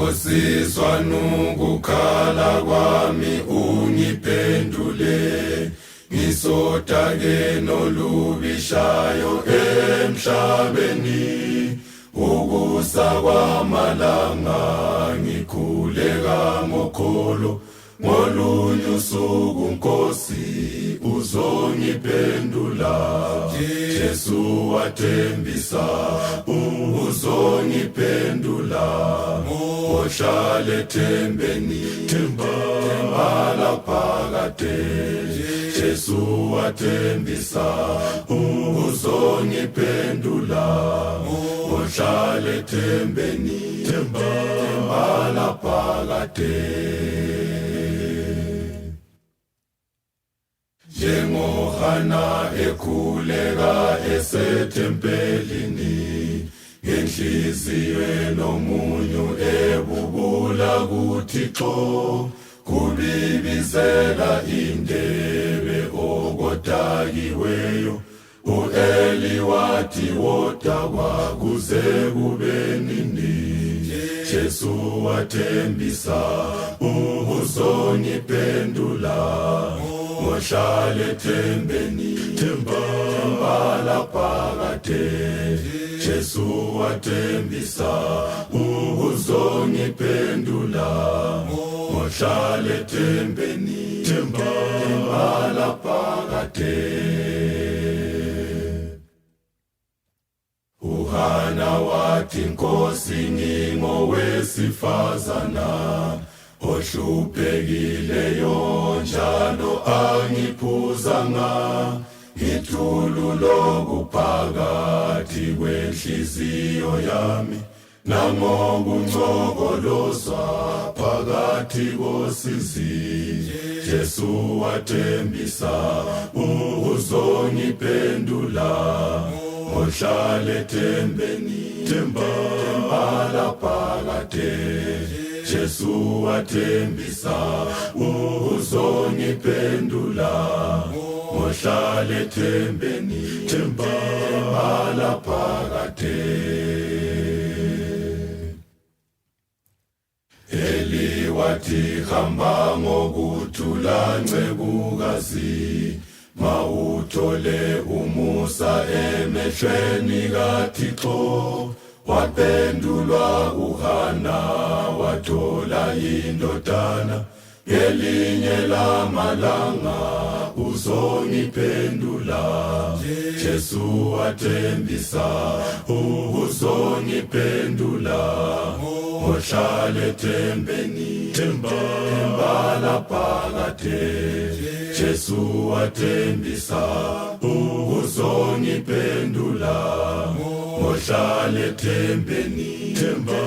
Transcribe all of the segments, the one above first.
Ngosizwa nukukhala kwami ungiphendule, ngisodake nolubishayo emhlabeni. Ukusa kwamalanga ngikhuleka ngokholo, ngolunye usuku Nkosi uzongiphendula. Jesu wathembisa uzongiphendula, ohlale thembeni themba laphakade. Jesu wathembisa uzongiphendula, ohlale thembeni themba laphakade. NjengoHana ekhuleka esethempelini, ngenhliziyo enomunyu ebubula kuThixo, kubibizela indebe okodakiweyo. U-Eli wathi wodakwa kuze kube nini. Jesu wathembisa uzongiphendula, ohlale thembeni themba laphakade. Jesu wathembisa uzongiphendula, ohlale thembeni themba laphakade. uHana wathi Nkosi ngingowesifazana, ohluphekile njalo angiphuzanga. Ngithululo kuphakathi kwenhliziyo yami, nangokuncokolozwa phakathi kosizi. Jesu wathembisa uzongiphendula, ohlale thembeni themba laphakade. Jesu wathembisa uzongiphendula, ohlale thembeni themba laphakade. Eli wathi hamba ngokuthula ncekukazi, mawuthole umusa emehlweni kaThixo. Waphendulwa uHana wathola indodana, ngelinye lamalanga uzongiphendula. Jesu wathembisa uzongiphendula, ohlale thembeni themba laphakade. Jesu wathembisa uzongiphendula, ohlale thembeni themba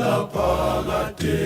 laphakade.